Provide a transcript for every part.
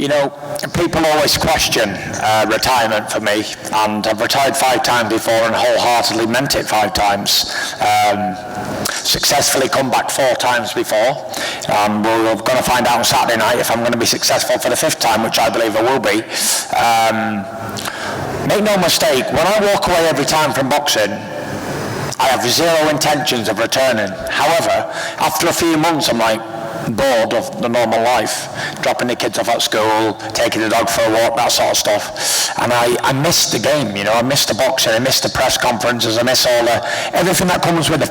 You know, people always question retirement for me, and I've retired 5 times before and wholeheartedly meant it 5 times. Successfully come back 4 times before, and we're going to find out on Saturday night if I'm going to be successful for the 5th time, which I believe I will be. Make no mistake, when I walk away every time from boxing, I have zero intentions of returning. However, after a few months, I'm like bored of the normal life, dropping the kids off at school, taking the dog for a walk, that sort of stuff. And I miss the game, you know, I miss the boxing, I miss the press conferences, I miss everything that comes with the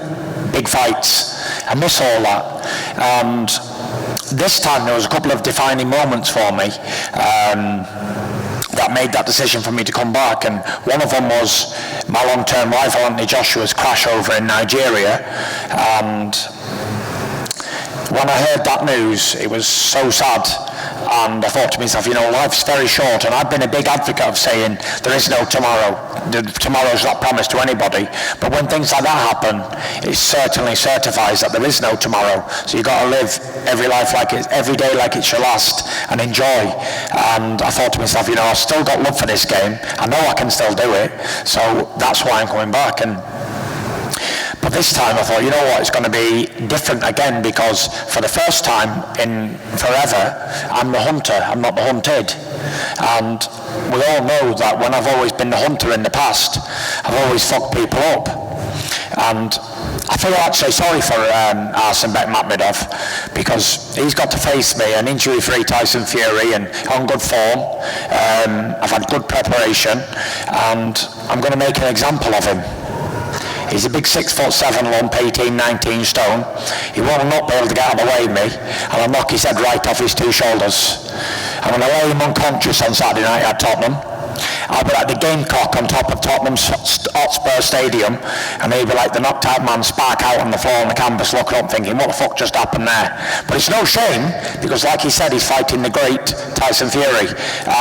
big fights. I miss all that. And this time there was a couple of defining moments for me that made that decision for me to come back, and one of them was my long-term rival Anthony Joshua's crash over in Nigeria. And when I heard that news, it was so sad, and I thought to myself, you know, life's very short, and I've been a big advocate of saying there is no tomorrow. Tomorrow's not promised to anybody, but when things like that happen, it certainly certifies that there is no tomorrow. So you've got to live every day like it's your last, and enjoy. And I thought to myself, you know, I've still got love for this game. I know I can still do it, so that's why I'm coming back. But this time I thought, you know what, it's going to be different again, because for the first time in forever, I'm the hunter, I'm not the hunted. And we all know that when I've always been the hunter in the past, I've always fucked people up. And I feel actually sorry for Arslanbek Makhmudov, because he's got to face me, an injury-free Tyson Fury, and on good form. I've had good preparation, and I'm going to make an example of him. He's a big 6'7" lump, 18, 19 stone. He will not be able to get out of the way of me, and I'll knock his head right off his 2 shoulders. I'm going to lay him unconscious on Saturday night at Tottenham. I'll be like the gamecock on top of Tottenham's Hotspur Stadium, and he'll be like the knocked out man spark out on the floor on the canvas looking up thinking, what the fuck just happened there? But it's no shame, because like he said, he's fighting the great Tyson Fury,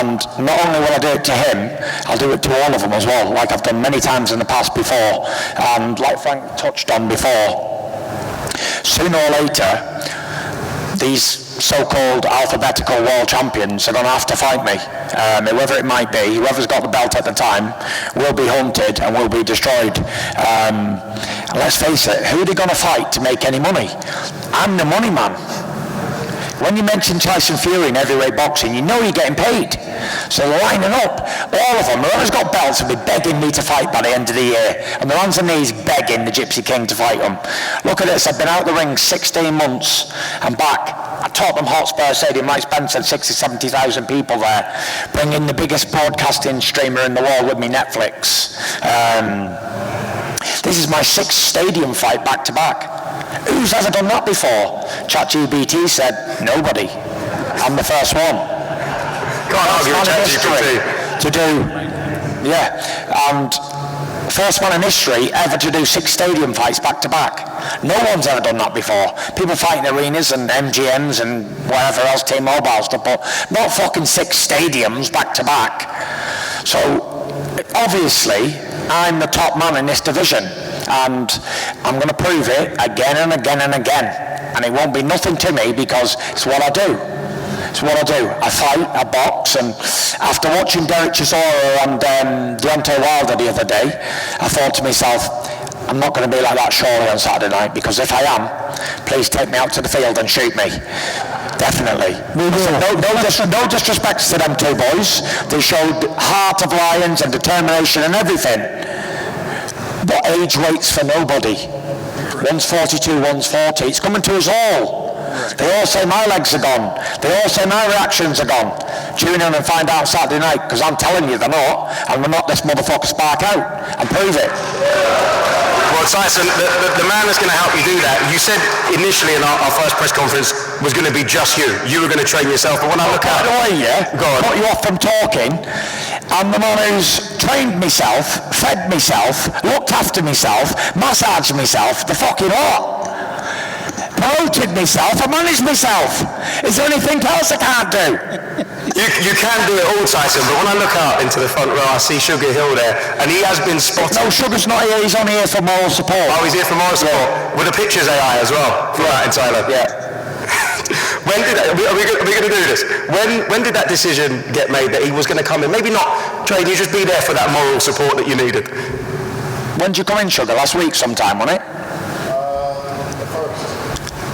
and not only will I do it to him, I'll do it to all of them as well, like I've done many times in the past before. And like Frank touched on before, sooner or later, these so-called alphabetical world champions are going to have to fight me. Whoever it might be, whoever's got the belt at the time, will be hunted and will be destroyed. And let's face it, who are they going to fight to make any money? I'm the money man. When you mention Tyson Fury in heavyweight boxing, you know you're getting paid. So they're lining up, all of them, whoever's got belts will be begging me to fight by the end of the year. And they're on their knees begging the Gypsy King to fight them. Look at this, I've been out the ring 16 months and back at Tottenham Hotspur Stadium. Mike Spencer, 60, 70,000 people there, bringing the biggest broadcasting streamer in the world with me, Netflix. This is my 6th stadium fight back to back. Who's ever done that before? ChatGPT said, nobody. I'm the first one. Can't argue with ChatGPT. To do, yeah, and first one in history ever to do 6 stadium fights back to back. No one's ever done that before. People fight in arenas and MGMs and whatever else, T-Mobile stuff, but not fucking 6 stadiums back to back. So, obviously, I'm the top man in this division, and I'm going to prove it again and again and again. And it won't be nothing to me, because it's what I do. It's what I do. I fight, I box, and after watching Derek Chisora and Deontay Wilder the other day, I thought to myself, I'm not going to be like that surely on Saturday night, because if I am, please take me out to the field and shoot me. Definitely. No disrespect to them 2 boys. They showed heart of lions and determination and everything. But age waits for nobody. One's 42, one's 40. It's coming to us all. They all say my legs are gone. They all say my reactions are gone. Tune in and find out Saturday night, because I'm telling you they're not, and we're not this motherfucker spark out, and prove it. Well, Tyson, the man that's going to help you do that, you said initially in our first press conference was going to be just you. You were going to train yourself, but when I look at... By the way, yeah, cut you off from talking, I'm the man who's trained myself, fed myself, looked after myself, massaged myself, the fucking lot. Promoted myself, I managed myself. Is there anything else I can't do? You can do it all, Tyson, but when I look out into the front row, I see Sugar Hill there, and he has been spotted. No, Sugar's not here, he's only here for moral support. Oh, he's here for moral support? Yeah. With the pictures AI as well, for that in Thailand. Yeah. Are we going to do this? When did that decision get made that he was going to come in? Maybe not train you, just be there for that moral support that you needed. When did you come in, Sugar? Last week sometime, wasn't it?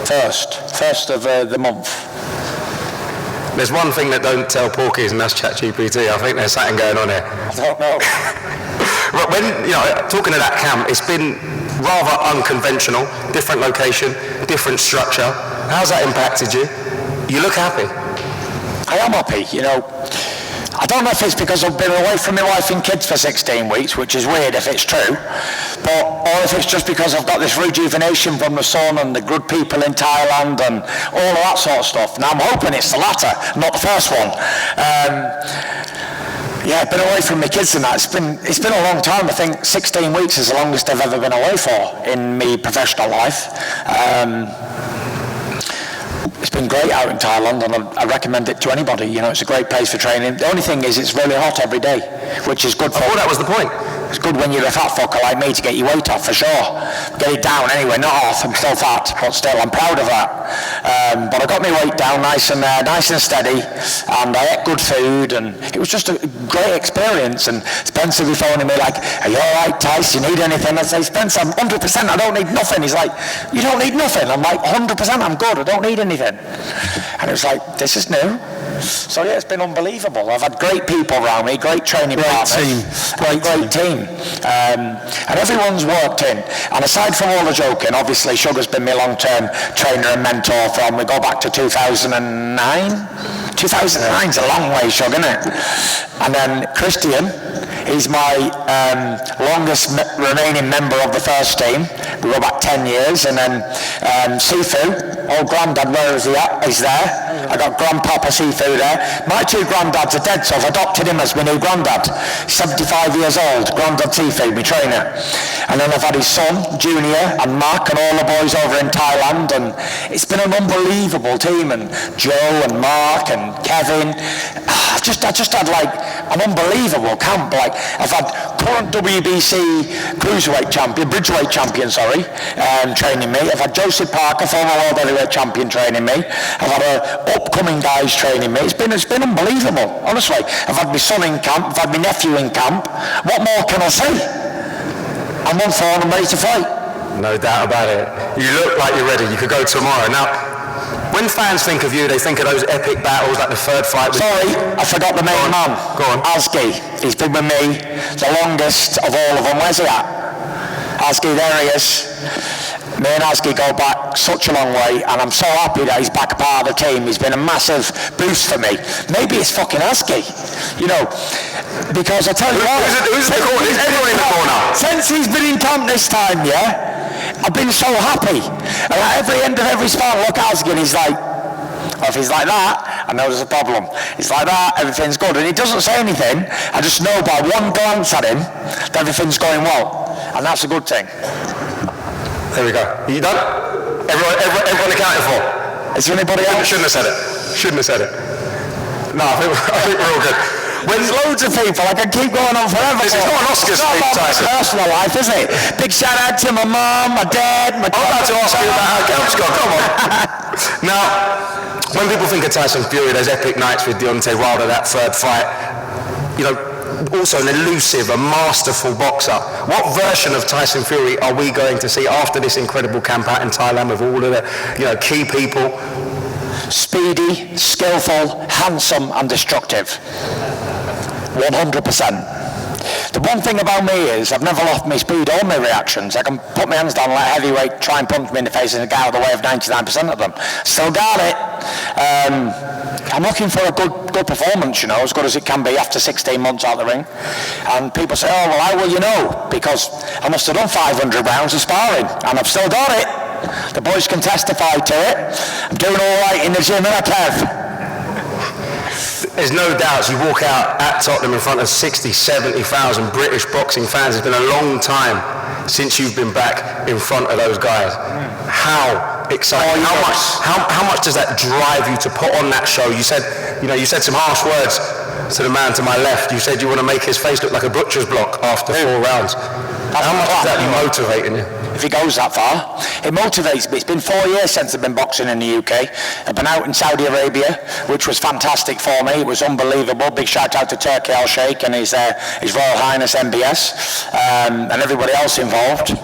First of the month. There's one thing that don't tell porkies, and that's ChatGPT. I think there's something going on here. I don't know. When, talking to that camp, it's been rather unconventional, different location, different structure. How's that impacted you? You look happy. I am happy, I don't know if it's because I've been away from my wife and kids for 16 weeks, which is weird if it's true, or if it's just because I've got this rejuvenation from the sun and the good people in Thailand and all of that sort of stuff. Now I'm hoping it's the latter, not the first one. I've been away from my kids and that. It's been a long time. I think 16 weeks is the longest I've ever been away for in my professional life. It's been great out in Thailand, and I recommend it to anybody. It's a great place for training. The only thing is it's really hot every day, which is good for... I thought that was the point. It's good when you're a fat fucker like me to get your weight off, for sure. Get it down anyway, not off. I'm still fat, but still, I'm proud of that. But I got my weight down nice and steady, and I ate good food, and it was just a great experience. And Spencer be phoning me like, "Are you all right, Tyson? You need anything?" I say, "Spencer, I'm 100%. I don't need nothing." He's like, "You don't need nothing?" I'm like, 100%. I'm good. I don't need anything. And it was like, this is new. So yeah, it's been unbelievable. I've had great people around me, great training partners, great team, and everyone's worked in. And aside from all the joking, obviously Sugar's been my long-term trainer and mentor from, we go back to 2009. 2009's a long way, Sugar, isn't it? And then Christian, he's my longest remaining member of the first team. We go back 10 years. And then Sifu, old granddad, where is he at? He's there. I got Grandpapa Sifu there. My two granddads are dead, so I've adopted him as my new granddad. 75 years old, Granddad Sifu, my trainer. And then I've had his son, Junior, and Mark, and all the boys over in Thailand. And it's been an unbelievable team. And Joe and Mark and Kevin. I just had like an unbelievable camp. Like, I've had current WBC cruiserweight champion, bridgeweight champion, training me. I've had Joseph Parker, former world heavyweight champion, training me. I've had upcoming guys training me. It's been unbelievable, honestly. I've had my son in camp, I've had my nephew in camp. What more can I say? I'm on form, I'm ready to fight. No doubt about it. You look like you're ready. You could go tomorrow. Now, when fans think of you, they think of those epic battles like the third fight. Sorry, I forgot the main man. Go on. Asgi. He's been with me the longest of all of them. Where's he at? Asgi, there he is. Me and Asgi go back such a long way, and I'm so happy that he's back a part of the team. He's been a massive boost for me. Maybe it's fucking Asgi, because I tell you what... Who's in the corner? Is everyone in the corner? Since he's been in camp this time, I've been so happy. And at every end of every spot, look at Asgi, and he's like, if he's like that, I know there's a problem. He's like that, everything's good. And he doesn't say anything. I just know by one glance at him that everything's going well. And that's a good thing. There we go. Are you done? Everyone accounted for? Is there anybody else? Shouldn't have said it. No, I think we're all good. There's loads of people. I can keep going on forever. This is not an Oscar speech, Tyson. Personal life, is it? Big shout out to my mum, my dad, my... I'm about to ask you about how camps go. Come on. Now, when people think of Tyson Fury, there's epic nights with Deontay Wilder, that third fight. Also an elusive, a masterful boxer. What version of Tyson Fury are we going to see after this incredible camp out in Thailand with all of the key people? Speedy, skillful, handsome and destructive. 100%. The one thing about me is I've never lost my speed or my reactions. I can put my hands down and let heavyweight try and punch me in the face and get out of the way of 99% of them. Still got it. I'm looking for a good performance, as good as it can be after 16 months out of the ring. And people say, oh, well, how will you know? Because I must have done 500 rounds of sparring, and I've still got it. The boys can testify to it. I'm doing all right in the gym, and I Kev. There's no doubt you walk out at Tottenham in front of 60, 70,000 British boxing fans. It's been a long time since you've been back in front of those guys. How exciting! How much does that drive you to put on that show? You said some harsh words to the man to my left. You said you want to make his face look like a butcher's block after 4 rounds. How much is that motivating you? if he goes that far. It motivates me. It's been 4 years since I've been boxing in the UK. I've been out in Saudi Arabia, which was fantastic for me. It was unbelievable. Big shout out to Turki Al Sheikh and his Royal Highness MBS and everybody else involved.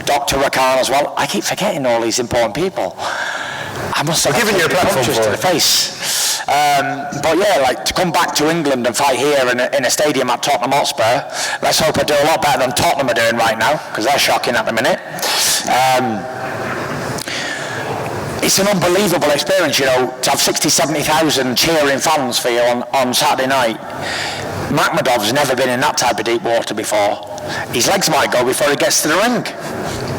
Dr. Rakan as well. I keep forgetting all these important people. I must have given you a platform punches to the face. But yeah, like to come back to England and fight here in a stadium at Tottenham Hotspur, let's hope I do a lot better than Tottenham are doing right now, because they're shocking at the minute. It's an unbelievable experience, you know, to have 60, 70,000 cheering fans for you on Saturday night. Makhmudov's never been in that type of deep water before. His legs might go before he gets to the ring.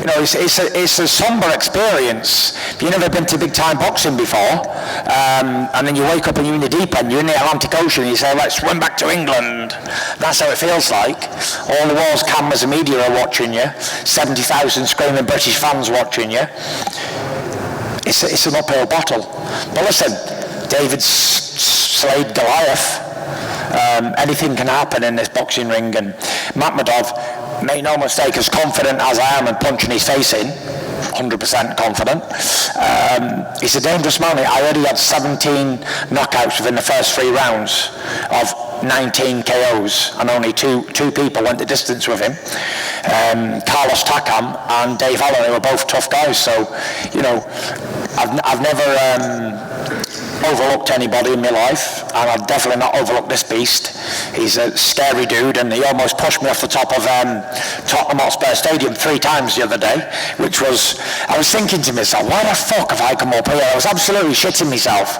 You know, it's a somber experience. If you've never been to big time boxing before, and then you wake up and you're in the deep end, you're in the Atlantic Ocean, and you say, let's swim back to England. That's how it feels like. All the world's cameras and media are watching you, 70,000 screaming British fans watching you. It's an uphill battle. But listen, David slayed Goliath. Anything can happen in this boxing ring, and Makhmudov, make no mistake, as confident as I am and punching his face in, 100% confident. He's a dangerous man. I heard he had 17 knockouts within the first 3 rounds of 19 KOs, and only two people went the distance with him. Carlos Takam and Dave Allen, who were both tough guys. So, you know, I've never overlooked anybody in my life, and I've definitely not overlooked this beast. He's a scary dude, and he almost pushed me off the top of Tottenham Hotspur Stadium 3 times the other day, which was, I was thinking to myself, why the fuck have I come up here? I was absolutely shitting myself.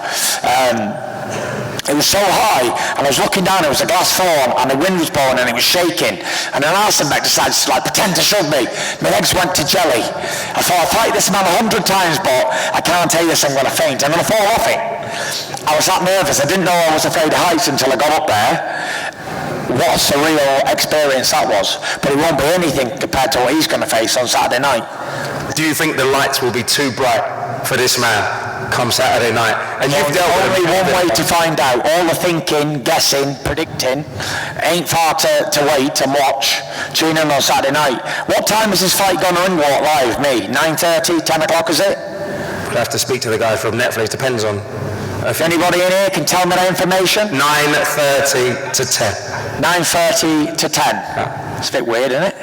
It was so high, and I was looking down, it was a glass floor, and the wind was blowing, and it was shaking, and then Arslanbek decided to pretend to shove me. My legs went to jelly. I thought, I'll fight this man 100 times, but I can't tell you this, I'm going to faint. I'm going to fall off it. I was that nervous. I didn't know I was afraid of heights until I got up there. What a surreal experience that was. But it won't be anything compared to what he's going to face on Saturday night. Do you think the lights will be too bright for this man come Saturday night? And you've dealt with only one way to find out. All the thinking, guessing, predicting ain't far to wait and watch. Tune in on Saturday night. What time is this fight going to ring-walk live? Me? 9:30, 10 o'clock is it? We'll have to speak to the guy from Netflix. Depends on... If anybody in here can tell me that information? 9:30 to 10. 9:30 to 10. Yeah. It's a bit weird, isn't it?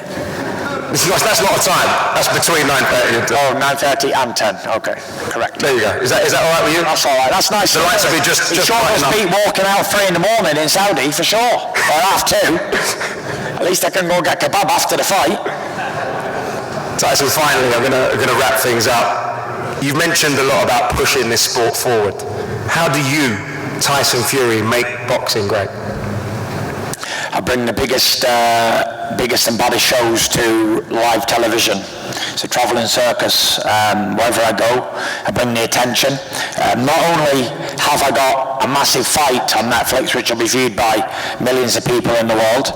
That's not a time. That's between 9:30 and 10. Oh, 9:30 and 10. Okay, correct. There you go. Is that all right with you? That's all right. That's nice. The lights will be just sure bright must enough. be walking out 3 in the morning in Saudi, for sure. Or 2:30. At least I can go get kebab after the fight. Tyson, finally, I'm gonna wrap things up. You've mentioned a lot about pushing this sport forward. How do you, Tyson Fury, make boxing great? I bring the biggest and baddest shows to live television. It's a travelling circus. Wherever I go, I bring the attention. Not only have I got a massive fight on Netflix, which will be viewed by millions of people in the world,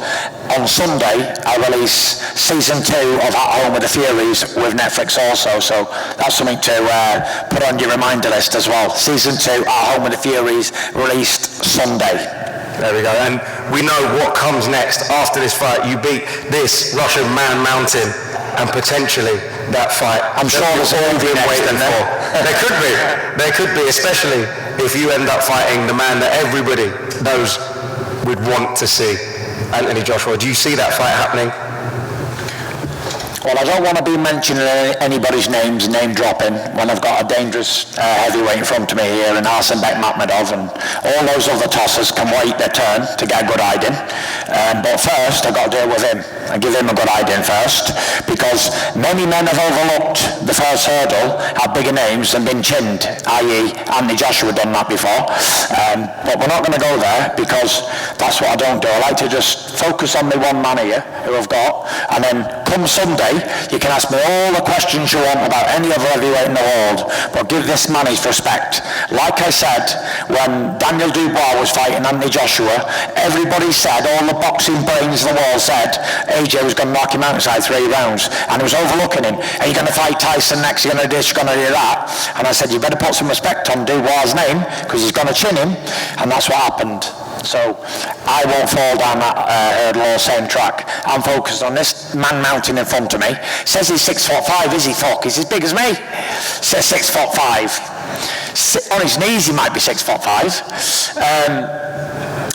on Sunday I release season 2 of At Home with the Furies with Netflix also, so that's something to put on your reminder list as well. Season 2 At Home with the Furies released Sunday. There we go. And we know what comes next after this fight. You beat this Russian Man Mountain, and potentially that fight. I'm sure there's all been waiting for. There could be, especially if you end up fighting the man that everybody knows would want to see, Anthony Joshua. Do you see that fight happening? Well, I don't want to be mentioning anybody's names, name dropping, when I've got a dangerous heavyweight in front of me here, and Arslanbek Makhmudov, and all those other tossers can wait their turn to get a good hiding. But first, I've got to deal with him and give him a good hiding first, because many men have overlooked the first hurdle at bigger names and been chinned, i.e. Anthony Joshua done that before. But we're not going to go there, because that's what I don't do. I like to just focus on the one man here who I've got, and then come Sunday, you can ask me all the questions you want about any other heavyweight in the world, but give this man his respect. Like I said, when Daniel Dubois was fighting Anthony Joshua, everybody said, all the boxing brains in the world said, AJ was going to knock him out inside 3 rounds, and he was overlooking him. Are you going to fight Tyson next? You're going to do this, you're going to do that? And I said, you better put some respect on Dubois' name, because he's going to chin him, and that's what happened. So I won't fall down that hurdle or same track. I'm focused on this man mountain in front of me. Says he's 6'5", is he? Fuck, he's as big as me. Says 6'5". On his knees he might be 6'5".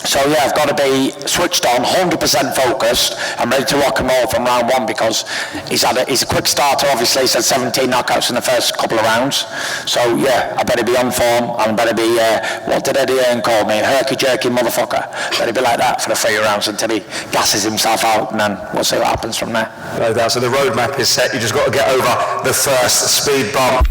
So yeah, I've got to be switched on, 100% focused. I'm ready to rock and roll from round one because he's a quick starter. Obviously, he's had 17 knockouts in the first couple of rounds. So yeah, I better be on form. I better be what did Eddie Hearn call me? Herky-jerky motherfucker. Better be like that for the 3 rounds until he gasses himself out, and then we'll see what happens from there. No doubt. So the roadmap is set. You just got to get over the first speed bump.